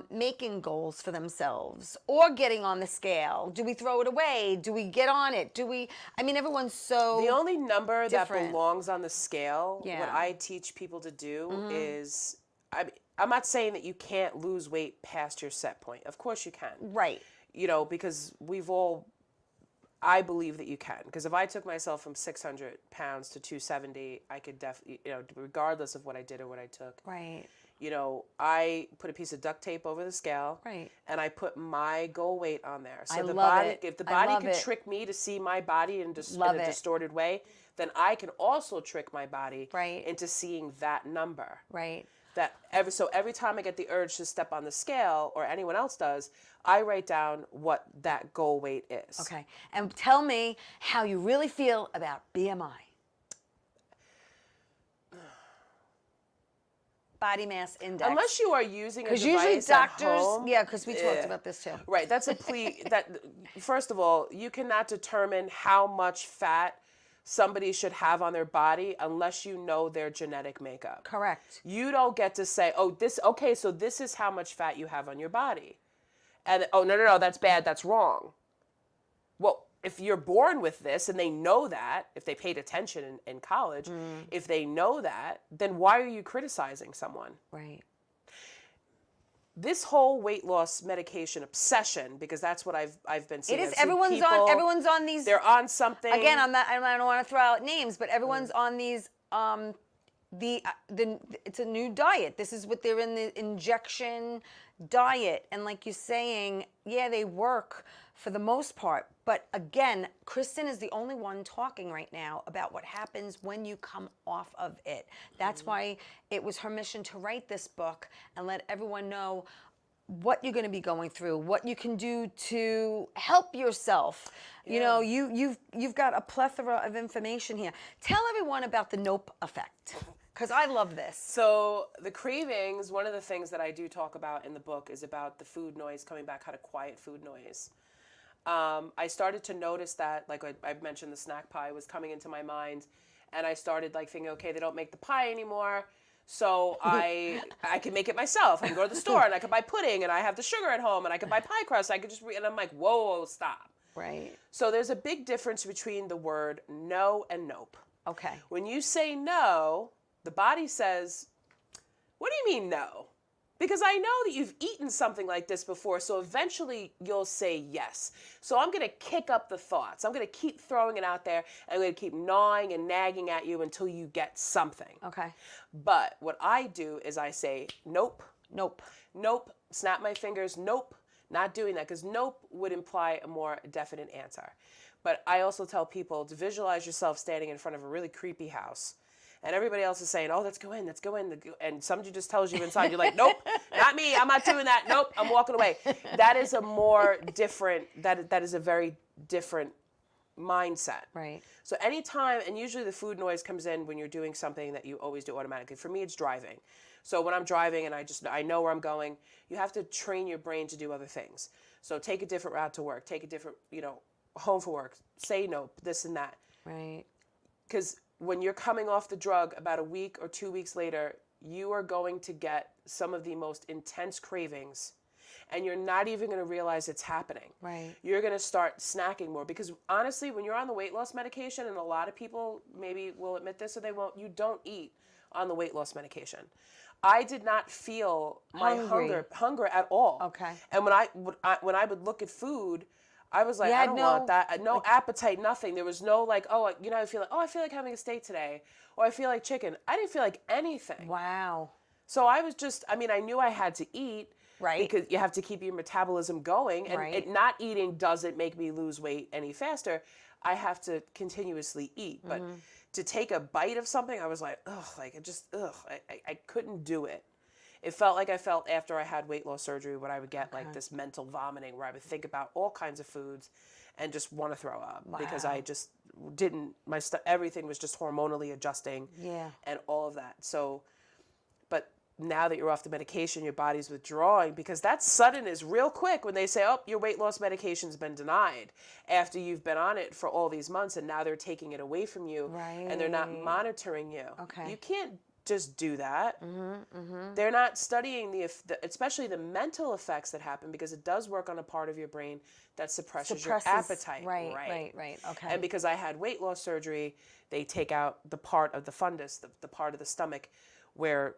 making goals for themselves or getting on the scale? Do we throw it away? Do we get on it? Do we? I mean, everyone's so. The only number different. that belongs on the scale, what Yeah. I teach people to do is, I'm not saying that you can't lose weight past your set point. Of course you can. Right. Because I believe that you can. Because if I took myself from 600 pounds to 270, I could definitely, regardless of what I did or what I took. Right. I put a piece of duct tape over the scale. Right. And I put my goal weight on there. So I the love body, it. if the I body love could it. trick me to see my body in Love a it. distorted way, then I can also trick my body Right. into seeing that number. Right. So every time I get the urge to step on the scale, or anyone else does, I write down what that goal weight is. Okay. And tell me how you really feel about BMI. Body mass index. Unless you are using a device Because usually at doctors, home, yeah, because we talked yeah. about this too. Right, that's a plea. First of all, you cannot determine how much fat somebody should have on their body unless you know their genetic makeup. Correct. You don't get to say, so this is how much fat you have on your body. And, no, that's bad, that's wrong. Well, if you're born with this and they know that, if they paid attention in college, if they know that, then why are you criticizing someone? Right. This whole weight loss medication obsession, because that's what I've been seeing. It is. I've seen Everyone's on these. They're on something. Again, I don't want to throw out names, but everyone's on these. It's a new diet. This is what they're in, the injection diet, and like you're saying, yeah, they work for the most part. But again, Kristen is the only one talking right now about what happens when you come off of it. That's why it was her mission to write this book and let everyone know what you're going to be going through, what you can do to help yourself. Yeah. You've got a plethora of information here. Tell everyone about the Nope effect, because I love this. So the cravings, one of the things that I do talk about in the book is about the food noise coming back, how to quiet food noise. I started to notice that, like I mentioned, the snack pie was coming into my mind, and I started thinking, okay, they don't make the pie anymore, so I can make it myself. I can go to the store and I can buy pudding, and I have the sugar at home, and I can buy pie crust. I could just and I'm like, whoa, stop. Right. So there's a big difference between the word no and nope. Okay. When you say no, the body says, what do you mean no? Because I know that you've eaten something like this before, so eventually you'll say yes. So I'm going to kick up the thoughts. I'm going to keep throwing it out there. I'm going to keep gnawing and nagging at you until you get something. Okay. But what I do is I say, nope, Nope. Nope. Snap my fingers. Nope. Not doing that, because nope would imply a more definite answer. But I also tell people to visualize yourself standing in front of a really creepy house. And everybody else is saying, oh, let's go in, let's go in. And somebody just tells you inside, you're like, nope, not me, I'm not doing that. Nope, I'm walking away. That is a more different, that is a very different mindset. Right. So anytime, and usually the food noise comes in when you're doing something that you always do automatically. For me, it's driving. So when I'm driving and I know where I'm going, you have to train your brain to do other things. So take a different route to work, take a different, home for work, say no, this and that. Right. Because when you're coming off the drug about a week or 2 weeks later, you are going to get some of the most intense cravings, and you're not even going to realize it's happening. Right. You're going to start snacking more, because honestly, when you're on the weight loss medication, and a lot of people maybe will admit this or they won't, you don't eat on the weight loss medication. I did not feel my hunger at all. Okay. And when I would look at food, I was like, I don't want that. No appetite, nothing. There was no I feel like having a steak today, or I feel like chicken. I didn't feel like anything. Wow. So I was just, I knew I had to eat. Right. Because you have to keep your metabolism going. And not eating doesn't make me lose weight any faster. I have to continuously eat. But to take a bite of something, I was like, I couldn't do it. It felt like I felt after I had weight loss surgery, when I would get like this mental vomiting, where I would think about all kinds of foods and just want to throw up. Wow. Because I just didn't, everything was just hormonally adjusting. Yeah. And all of that. So, but now that you're off the medication, your body's withdrawing, because that sudden is real quick when they say, oh, your weight loss medication's been denied after you've been on it for all these months, and now they're taking it away from you. Right. And they're not monitoring you. Okay. You can't just do that. They're not studying especially the mental effects that happen, because it does work on a part of your brain that suppresses your appetite. Right. Okay. And because I had weight loss surgery, they take out the part of the fundus, the part of the stomach where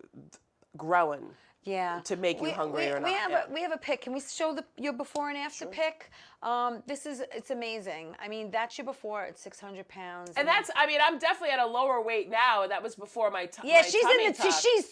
ghrelin, to make you hungry or not. We have a pic. Can we show your before and after pic? It's amazing. That's your before at 600 pounds. And that's, I'm definitely at a lower weight now. That was before my tummy. Yeah, she's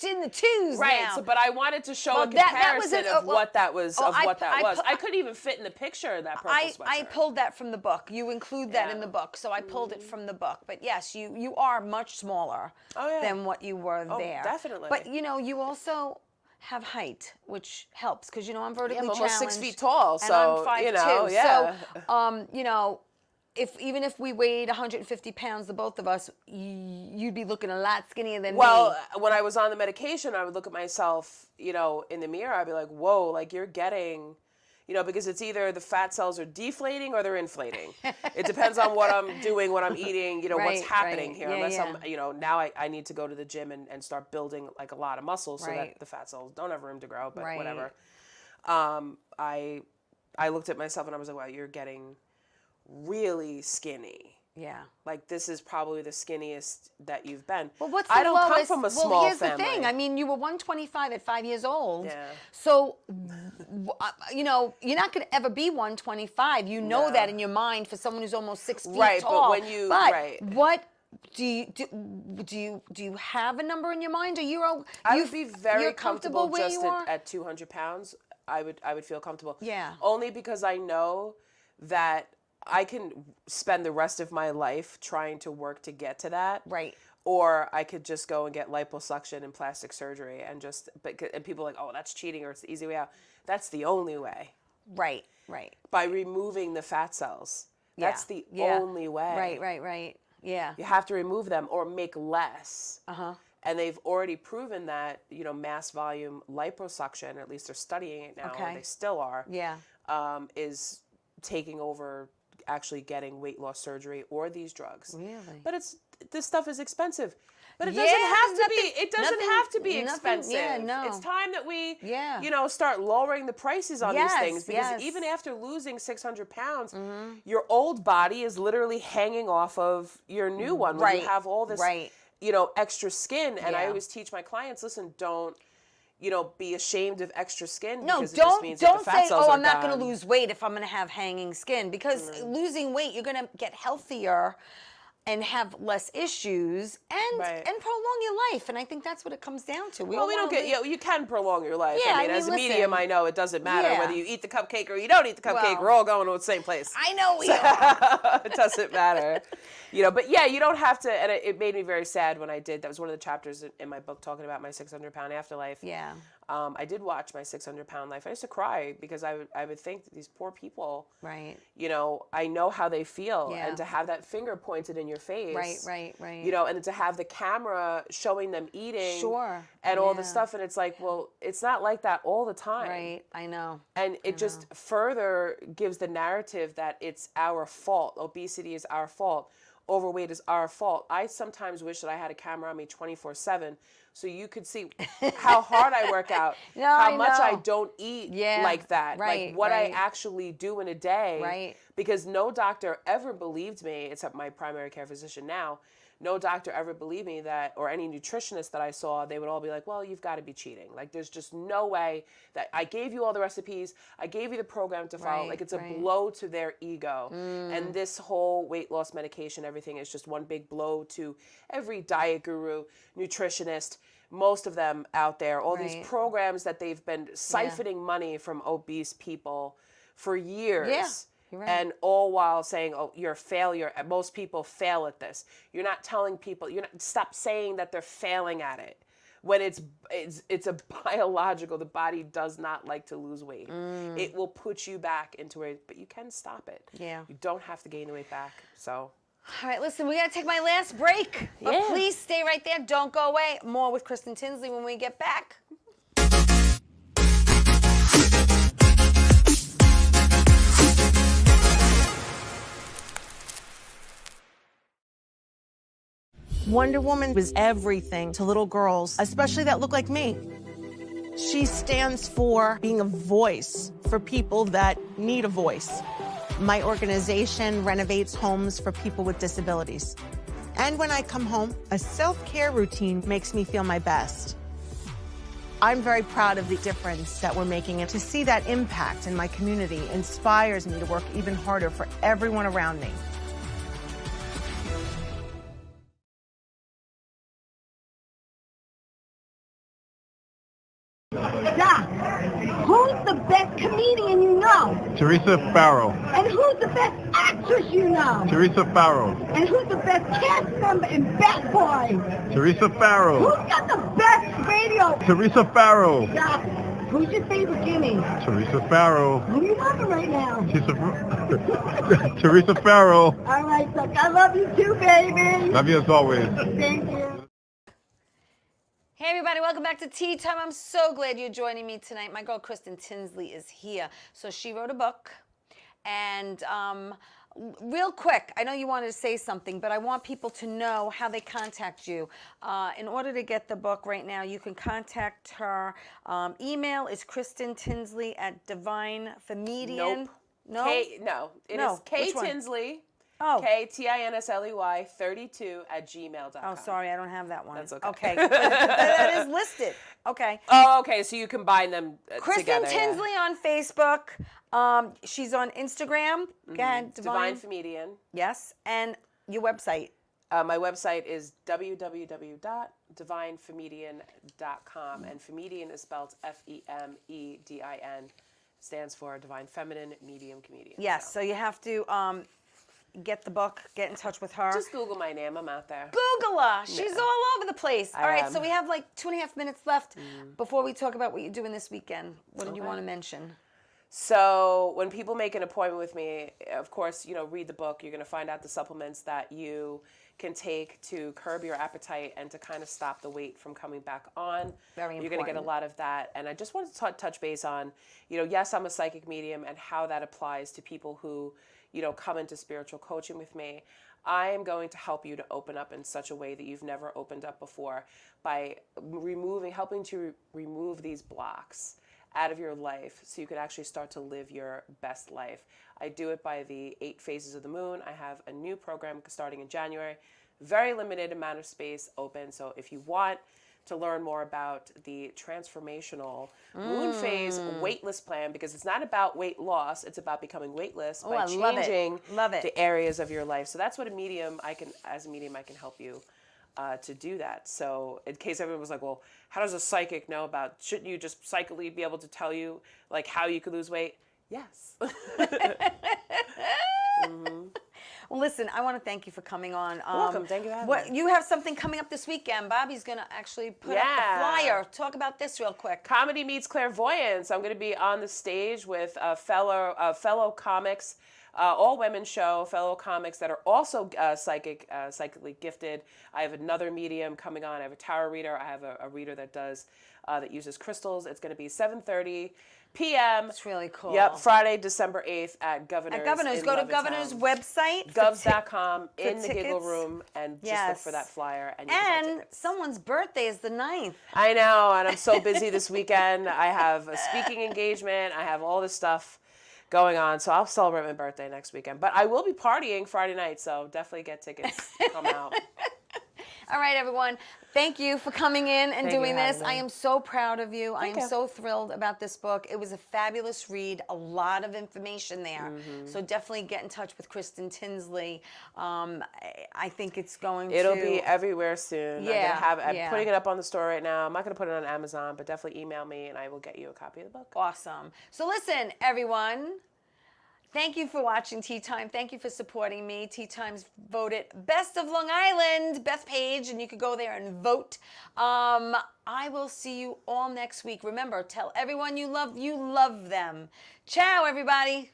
in the twos right, now. So, but I wanted to show a comparison of what that was. I couldn't even fit in the picture of that purple sweatshirt. I pulled that from the book. You include that in the book, so I pulled it from the book. But yes, you are much smaller than what you were there. Definitely. But you also have height, which helps, because I'm vertically I'm challenged. almost 6 feet tall, and so I'm 5'2". yeah. So, even if we weighed 150 pounds, the both of us, you'd be looking a lot skinnier than me. Well, when I was on the medication, I would look at myself, in the mirror. I'd be like, whoa, like you're getting, because it's either the fat cells are deflating or they're inflating. It depends on what I'm doing, what I'm eating, what's happening here. Yeah, Unless I'm, now I need to go to the gym and start building like a lot of muscle so that the fat cells don't have room to grow, but whatever. I looked at myself and I was like, wow, you're getting really skinny. Yeah. Like, this is probably the skinniest that you've been. Well, what's the I don't lowest? come from a small here's family. the thing. You were 125 at 5 years old. Yeah. So, you're not going to ever be 125. You know that in your mind for someone who's almost 6 feet tall. But when you what do you have a number in your mind? I would be very you're comfortable where just you are? at 200 pounds. I would feel comfortable. Yeah. Only because I know that I can spend the rest of my life trying to work to get to that. Right. Or I could just go and get liposuction and plastic surgery and people are like, oh, that's cheating, or it's the easy way out. That's the only way. Right. By removing the fat cells. That's the only way. Right. Yeah. You have to remove them or make less. And they've already proven that, mass volume liposuction, at least they're studying it now, and they still are, is taking over actually getting weight loss surgery or these drugs. Really? But this stuff is expensive. But it doesn't have to be. It doesn't have to be expensive. Yeah, no. It's time that we, start lowering the prices on these things, because even after losing 600 pounds, your old body is literally hanging off of your new one. When you have all this, extra skin. And I always teach my clients, listen, don't, be ashamed of extra skin. No, because it just means that don't the fat say, cells oh, are I'm not going gone. to lose weight if I'm going to have hanging skin, because losing weight, you're going to get healthier. and have less issues and Right. and prolong your life. And I think that's what it comes down to. Well, we don't get, you can prolong your life. Yeah, I mean, I mean, as a medium, listen. I know it doesn't matter Yeah. whether you eat the cupcake or you don't eat the cupcake. Well, We're all going to the same place. I know we are. It doesn't matter. You know, but yeah, you don't have to, and it made me very sad when I did. That was one of the chapters in my book talking about my 600-pound afterlife. Yeah. I did watch my 600-pound life. I used to cry because I would think that these poor people, Right. you know, I know how they feel. Yeah. And to have that finger pointed in your face. Right. You know, and to have the camera showing them eating. Sure. And all the Yeah. stuff. And it's like, well, it's not like that all the time. Right. I know. And it just further gives the narrative that it's our fault. Obesity is our fault. Overweight is our fault. I sometimes wish that I had a camera on me 24/7 so you could see how hard I work out, No, how I much I know. don't eat Yeah, like that, right, like what right. I actually do in a day. Right. Because no doctor ever believed me, except my primary care physician now. No doctor ever believed me that, or any nutritionist that I saw, they would all be like, well, you've got to be cheating. Like, there's just no way that I gave you all the recipes. I gave you the program to follow. Right, Like, it's a right. blow to their ego. And this whole weight loss medication, everything is just one big blow to every diet guru, nutritionist, most of them out there, all Right. these programs that they've been siphoning money from obese people for years. Yeah. You're right. And all while saying, oh, you're a failure. Most people fail at this. You're not telling people, stop saying that they're failing at it. When it's a biological, the body does not like to lose weight. It will put you back into it, but you can stop it. Yeah. You don't have to gain the weight back. So. All right, listen, we got to take my last break. But Yeah. please stay right there. Don't go away. More with Kristen Tinsley when we get back. Wonder Woman was everything to little girls, especially that look like me. She stands for being a voice for people that need a voice. My organization renovates homes for people with disabilities. And when I come home, a self-care routine makes me feel my best. I'm very proud of the difference that we're making, and to see that impact in my community inspires me to work even harder for everyone around me. Doc, who's the best comedian you know? Theresa Farrow. And who's the best actress you know? Theresa Farrow. And who's the best cast member in Bad Boys? Teresa Farrow. Who's got the best radio? Teresa Farrow. Doc, who's your favorite Jimmy? Teresa Farrow. Who do you loving right now? Teresa Farrow. All right, Doc, I love you too, baby. Love you as always. Thank you. Hey everybody, welcome back to Tea Time. I'm so glad you're joining me tonight. My girl Kristen Tinsley is here. So she wrote a book, and real quick, I know you wanted to say something, but I want people to know how they contact you. In order to get the book right now, you can contact her. Email is KristenTinsley@DivineFemedian. Nope. No? It No, is K which one? Tinsley. Oh. KTINSLEY 32@gmail.com. Oh, sorry, I don't have that one. That's okay. Okay, that is listed. Okay. Oh, okay. So you combine them Kristen together. Tinsley on Facebook. She's on Instagram. Go ahead, Divine Femedian. Yes, and your website. My website is www.divinefemedian.com, and Femedian is spelled FEMEDIN. Stands for Divine Feminine Medium Comedian. Yes, so you have to get the book, get in touch with her. Just Google my name. I'm out there. Google her. She's all over the place. All right, am. so we have like 2.5 minutes left before we talk about what you're doing this weekend. What did you want to mention? So when people make an appointment with me, of course, read the book. You're going to find out the supplements that you can take to curb your appetite and to kind of stop the weight from coming back on. Very You're going to get a important. lot of that. And I just wanted to touch base on, yes, I'm a psychic medium and how that applies to people who, come into spiritual coaching with me. I am going to help you to open up in such a way that you've never opened up before by helping to remove these blocks out of your life so you can actually start to live your best life. I do it by the 8 phases of the moon. I have a new program starting in January. Very limited amount of space open. So if you want to learn more about the transformational moon phase weightless plan, because it's not about weight loss, it's about becoming weightless by I love it. changing Love it. the areas of your life. So that's what as a medium I can help you to do that. So in case everyone was like, well, how does a psychic know about, shouldn't you just psychically be able to tell you like how you could lose weight? Yes. Well, listen, I want to thank you for coming on. You're welcome. Thank you for having me. You have something coming up this weekend. Bobby's going to actually put up the flyer. Talk about this real quick. Comedy meets clairvoyance. I'm going to be on the stage with fellow comics, all women show, fellow comics that are also psychically gifted. I have another medium coming on. I have a tarot reader. I have a reader that uses crystals. It's going to be 7:30 p.m. It's really cool. Yep, Friday, December 8th at Governor's. At Governor's. Go to Governor's website. Govs.com in the tickets. Giggle Room, and just look for that flyer. And someone's birthday is the 9th. I know, and I'm so busy this weekend. I have a speaking engagement. I have all this stuff going on, so I'll celebrate my birthday next weekend. But I will be partying Friday night, so definitely get tickets. Come out. All right, everyone. Thank you for coming in and doing this. I am so proud of you. I am so thrilled about this book. It was a fabulous read, a lot of information there. So definitely get in touch with Kristen Tinsley. I think it's It'll be everywhere soon. Yeah, I'm putting it up on the store right now. I'm not going to put it on Amazon, but definitely email me and I will get you a copy of the book. Awesome. So listen, everyone. Thank you for watching Tea Time. Thank you for supporting me. Tea Time's voted Best of Long Island, Beth Page, and you could go there and vote. I will see you all next week. Remember, tell everyone you love them. Ciao, everybody.